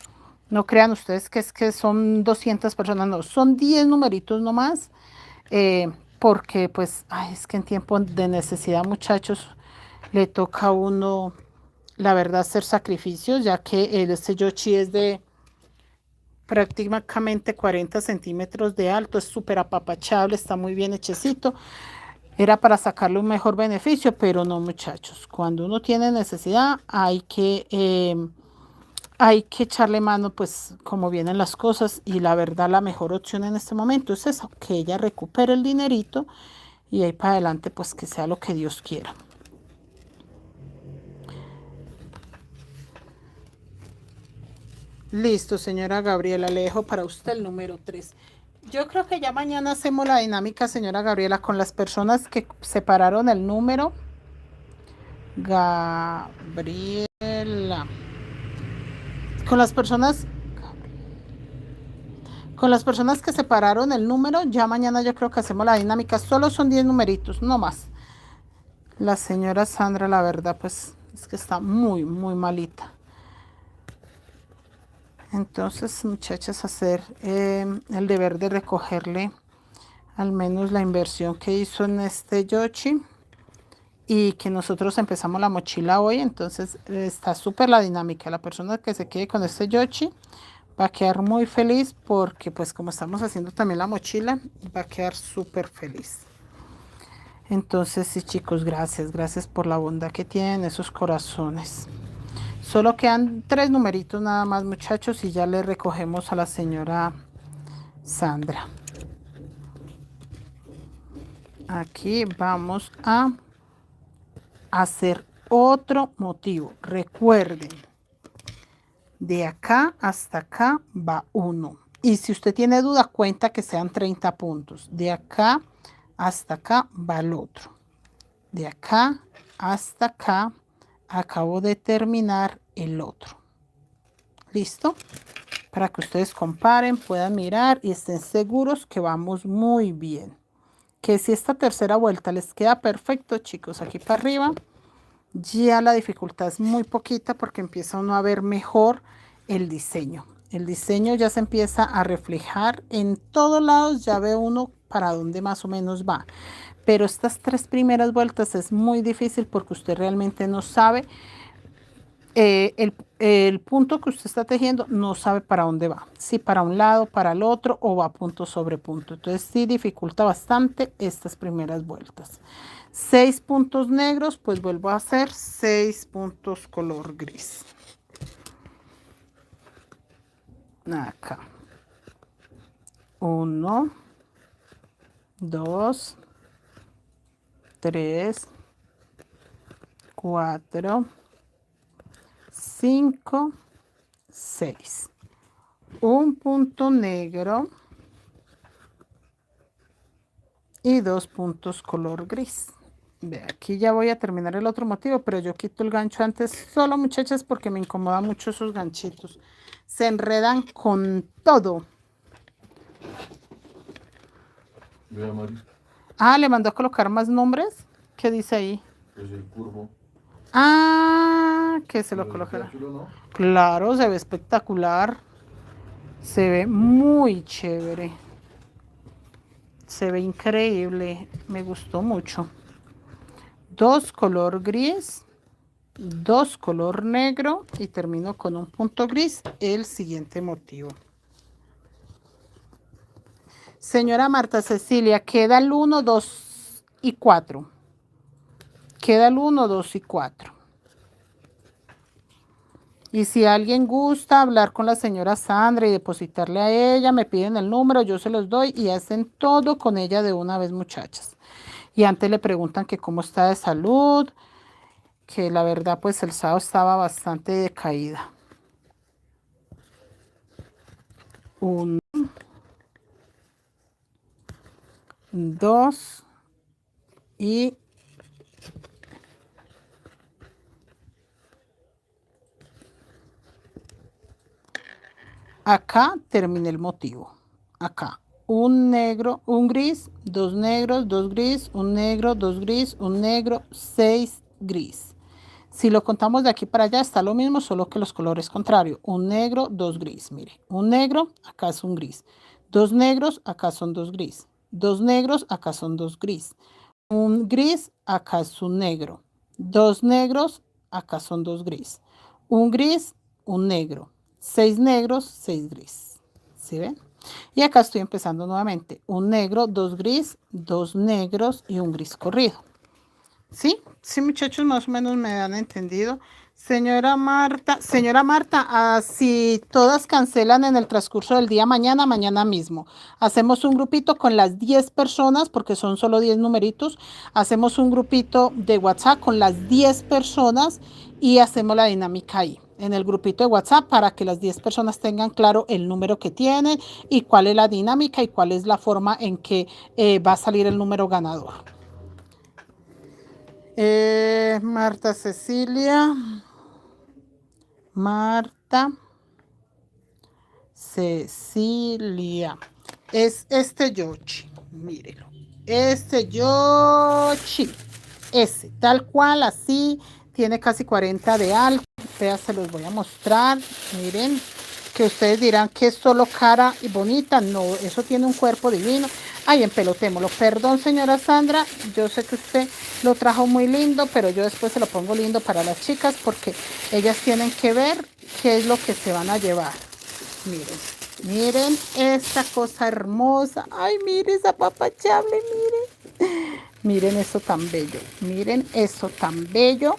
no crean ustedes que es que son 200 personas, no, son 10 numeritos nomás, porque pues, ay, es que en tiempo de necesidad, muchachos, le toca a uno, la verdad, hacer sacrificios, ya que este yoshi es de prácticamente 40 centímetros de alto, es súper apapachable, está muy bien hechecito. Era para sacarle un mejor beneficio, pero no, muchachos. Cuando uno tiene necesidad, hay que echarle mano, pues, como vienen las cosas. Y la verdad, la mejor opción en este momento es eso, que ella recupere el dinerito y ahí para adelante, pues, que sea lo que Dios quiera. Listo, señora Gabriela, le dejo para usted el número 3. Yo creo que ya mañana hacemos la dinámica, señora Gabriela, con las personas que separaron el número. Gabriela. Con las personas que separaron el número, ya mañana yo creo que hacemos la dinámica. Solo son 10 numeritos, no más. La señora Sandra, la verdad, pues es que está muy, muy malita. Entonces, muchachas, hacer el deber de recogerle al menos la inversión que hizo en este yoshi y que nosotros empezamos la mochila hoy. Entonces, está súper la dinámica. La persona que se quede con este yoshi va a quedar muy feliz porque, pues, como estamos haciendo también la mochila, va a quedar súper feliz. Entonces, sí, chicos, gracias por la bondad que tienen esos corazones. Solo quedan 3 numeritos nada más, muchachos, y ya le recogemos a la señora Sandra. Aquí vamos a hacer otro motivo. Recuerden, de acá hasta acá va 1. Y si usted tiene duda, cuenta que sean 30 puntos. De acá hasta acá va el otro. De acá hasta acá acabo de terminar el otro. ¿Listo? Para que ustedes comparen, puedan mirar y estén seguros que vamos muy bien. Que si esta tercera vuelta les queda perfecto, chicos, aquí para arriba, ya la dificultad es muy poquita porque empieza uno a ver mejor el diseño. El diseño ya se empieza a reflejar en todos lados, ya ve uno para dónde más o menos va. Pero estas 3 primeras vueltas es muy difícil porque usted realmente no sabe, el punto que usted está tejiendo no sabe para dónde va, si para un lado, para el otro o va punto sobre punto. Entonces sí dificulta bastante estas primeras vueltas. 6 puntos negros, pues vuelvo a hacer 6 puntos color gris. Acá. 1, 2, 3, 4, 5, 6. Un punto negro y 2 puntos color gris. Ve, aquí ya voy a terminar el otro motivo, pero yo quito el gancho antes solo, muchachas, porque me incomoda mucho esos ganchitos. Se enredan con todo. Vea, Mari, Ah, le mandó a colocar más nombres. ¿Qué dice ahí? es el curvo. Ah, que se lo Pero colocará. está chulo, ¿no? Claro, se ve espectacular. Se ve muy chévere. Se ve increíble. Me gustó mucho. 2 color gris, 2 color negro y termino con un punto gris el siguiente motivo. Señora Marta Cecilia, queda el 1, 2 y 4. Queda el 1, 2 y 4. Y si alguien gusta hablar con la señora Sandra y depositarle a ella, me piden el número, yo se los doy y hacen todo con ella de una vez, muchachas. Y antes le preguntan que cómo está de salud, que la verdad pues el sábado estaba bastante decaída. 1, 2 y acá terminé el motivo. Acá un negro, un gris, 2 negros, 2 gris, un negro, 2 gris, un negro, 6 gris. Si lo contamos de aquí para allá está lo mismo, solo que los colores contrarios. Un negro, 2 gris, mire. Un negro, acá es un gris. 2 negros, acá son 2 gris. 2 negros, acá son 2 gris. Un gris, acá es un negro. 2 negros, acá son 2 gris. Un gris, un negro. 6 negros, 6 gris. ¿Sí ven? Y acá estoy empezando nuevamente. Un negro, 2 gris, 2 negros y un gris corrido. ¿Sí? Sí, muchachos, más o menos me han entendido. Señora Marta, si todas cancelan en el transcurso del día mañana mismo, hacemos un grupito con las 10 personas, porque son solo 10 numeritos, hacemos un grupito de WhatsApp con las 10 personas y hacemos la dinámica ahí, en el grupito de WhatsApp, para que las 10 personas tengan claro el número que tienen y cuál es la dinámica y cuál es la forma en que va a salir el número ganador. Marta Cecilia. Marta Cecilia. Es este Yoshi. Mírelo. Este Yoshi. Ese, tal cual, así. Tiene casi 40 de alto. Vea, se los voy a mostrar. Miren. Que ustedes dirán que es solo cara y bonita. No, eso tiene un cuerpo divino. Ay, empelotémoslo. Perdón, señora Sandra. Yo sé que usted lo trajo muy lindo, pero yo después se lo pongo lindo para las chicas porque ellas tienen que ver qué es lo que se van a llevar. Miren, miren esta cosa hermosa. Ay, mire esa papachable, miren. Miren eso tan bello. Miren eso tan bello.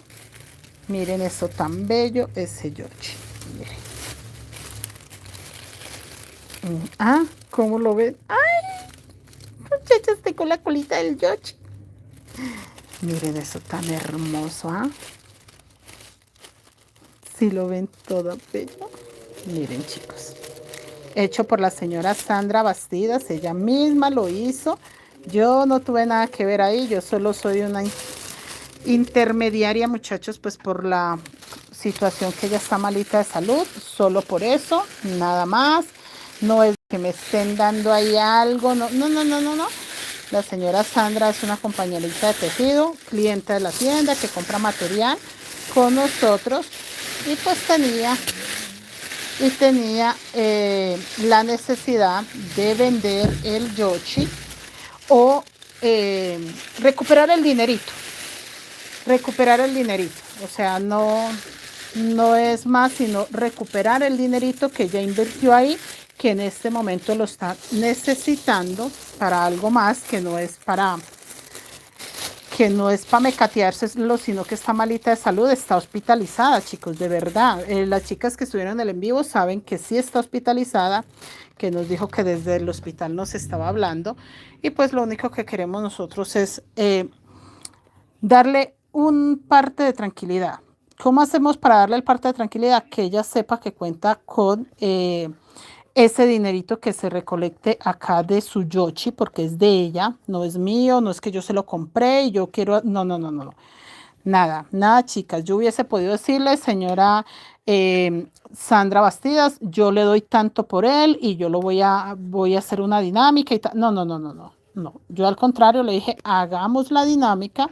Miren eso tan bello. Ese Yoshi. Miren. Ah, ¿cómo lo ven? ¡Ay! Muchachos, tengo la colita del Yoshi. Miren eso tan hermoso, ¿ah? Si lo ven todo bello. Miren, chicos. Hecho por la señora Sandra Bastidas. Ella misma lo hizo. Yo no tuve nada que ver ahí. Yo solo soy una intermediaria, muchachos, pues por la situación que ella está malita de salud. Solo por eso. Nada más. No es que me estén dando ahí algo. No, no, no, no, no, no. La señora Sandra es una compañerita de tejido, cliente de la tienda que compra material con nosotros y pues tenía la necesidad de vender el Yoshi o recuperar el dinerito. O sea, no es más sino recuperar el dinerito que ella invirtió ahí, que en este momento lo está necesitando para algo más, que no es para mecateárselo, sino que está malita de salud, está hospitalizada, chicos, de verdad. Las chicas que estuvieron en el en vivo saben que sí está hospitalizada, que nos dijo que desde el hospital nos estaba hablando, y pues lo único que queremos nosotros es darle un parte de tranquilidad. ¿Cómo hacemos para darle el parte de tranquilidad? Que ella sepa que cuenta con ese dinerito que se recolecte acá de su Yoshi, porque es de ella, no es mío, no es que yo se lo compré y yo quiero, no, no, no, no, no. Nada, chicas. Yo hubiese podido decirle, señora Sandra Bastidas, yo le doy tanto por él y yo voy a hacer una dinámica y tal. No, no, no, no, no, no. Yo al contrario le dije, hagamos la dinámica,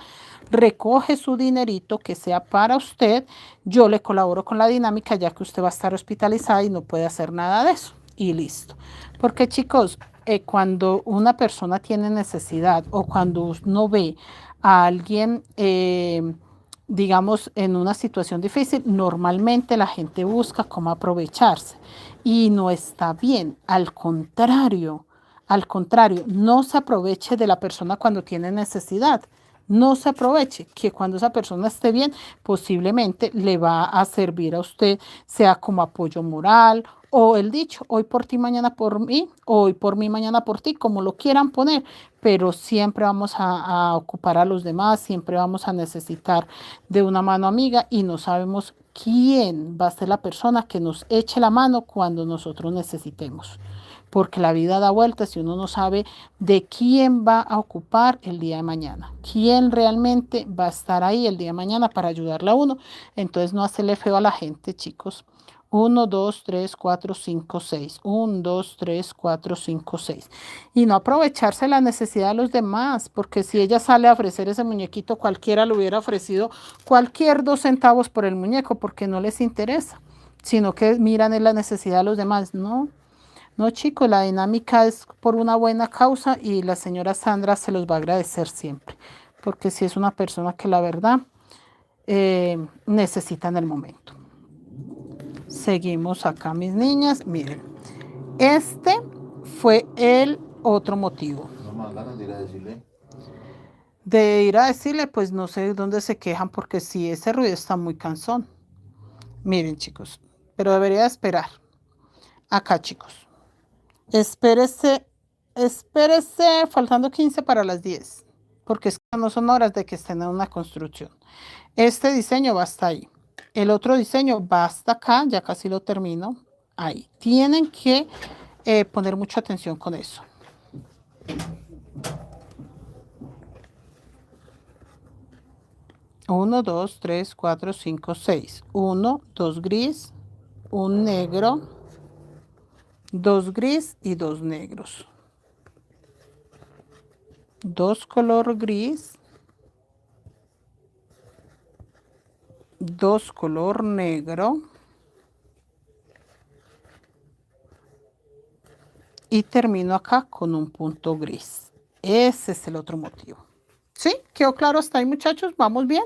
recoge su dinerito que sea para usted, yo le colaboro con la dinámica ya que usted va a estar hospitalizada y no puede hacer nada de eso. Y listo. Porque chicos, cuando una persona tiene necesidad o cuando uno ve a alguien, digamos, en una situación difícil, normalmente la gente busca cómo aprovecharse y no está bien. Al contrario, no se aproveche de la persona cuando tiene necesidad. No se aproveche, que cuando esa persona esté bien, posiblemente le va a servir a usted, sea como apoyo moral o el dicho, hoy por ti, mañana por mí, hoy por mí, mañana por ti, como lo quieran poner, pero siempre vamos a ocupar a los demás, siempre vamos a necesitar de una mano amiga y no sabemos quién va a ser la persona que nos eche la mano cuando nosotros necesitemos. Porque la vida da vueltas y uno no sabe de quién va a ocupar el día de mañana, quién realmente va a estar ahí el día de mañana para ayudarle a uno. Entonces no hacerle feo a la gente, chicos. 1, 2, 3, 4, 5, 6. 1, 2, 3, 4, 5, 6. Y no aprovecharse la necesidad de los demás, porque si ella sale a ofrecer ese muñequito, cualquiera le hubiera ofrecido cualquier 2 centavos por el muñeco, porque no les interesa, sino que miran en la necesidad de los demás. No, no, chicos, la dinámica es por una buena causa y la señora Sandra se los va a agradecer siempre, porque si es una persona que la verdad necesita en el momento. Seguimos acá, mis niñas. Miren, este fue el otro motivo. No más ganas de ir a decirle. De ir a decirle, pues no sé dónde se quejan, porque sí, ese ruido está muy cansón. Miren, chicos, pero debería esperar. Acá, chicos. Espérese, faltando 15 para las 10, porque es que no son horas de que estén en una construcción. Este diseño va hasta ahí. El otro diseño va hasta acá, ya casi lo termino. Ahí. Tienen que poner mucha atención con eso. Uno, 2, 3, 4, 5, 6. 1, 2 gris, un negro, 2 gris y 2 negros. 2 color gris, 2 color negro y termino acá con un punto gris. Ese es el otro motivo. ¿Sí? ¿Quedó claro hasta ahí, muchachos? ¿Vamos bien?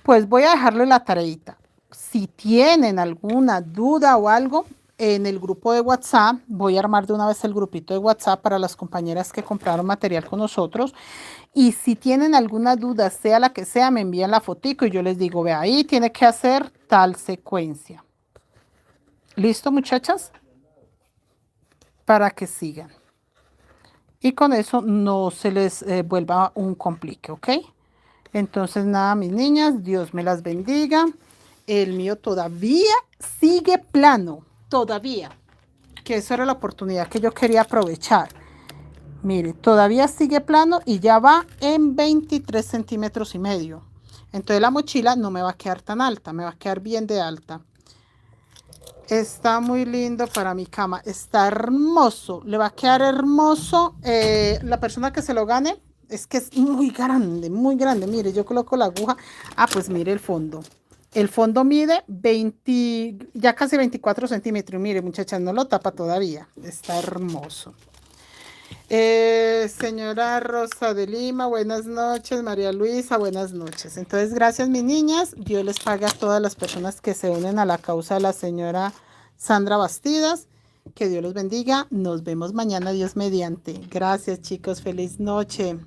Pues voy a dejarle la tareita. Si tienen alguna duda o algo, en el grupo de WhatsApp. Voy a armar de una vez el grupito de WhatsApp para las compañeras que compraron material con nosotros. Y si tienen alguna duda, sea la que sea, me envían la fotico y yo les digo, ve ahí, tiene que hacer tal secuencia. ¿Listo, muchachas? Para que sigan. Y con eso no se les vuelva un complique, ¿ok? Entonces, nada, mis niñas, Dios me las bendiga. El mío todavía sigue plano, todavía. Que eso era la oportunidad que yo quería aprovechar. Mire, todavía sigue plano y ya va en 23 centímetros y medio. Entonces la mochila no me va a quedar tan alta, me va a quedar bien de alta. Está muy lindo para mi cama, está hermoso, le va a quedar hermoso. La persona que se lo gane, es que es muy grande, mire, yo coloco la aguja. Ah, pues mire el fondo. El fondo mide 20, ya casi 24 centímetros. Mire, muchachas, no lo tapa todavía, está hermoso. Señora Rosa de Lima, buenas noches. María Luisa, buenas noches. Entonces, gracias, mis niñas. Dios les pague a todas las personas que se unen a la causa de la señora Sandra Bastidas. Que Dios los bendiga. Nos vemos mañana, Dios mediante. Gracias, chicos. Feliz noche.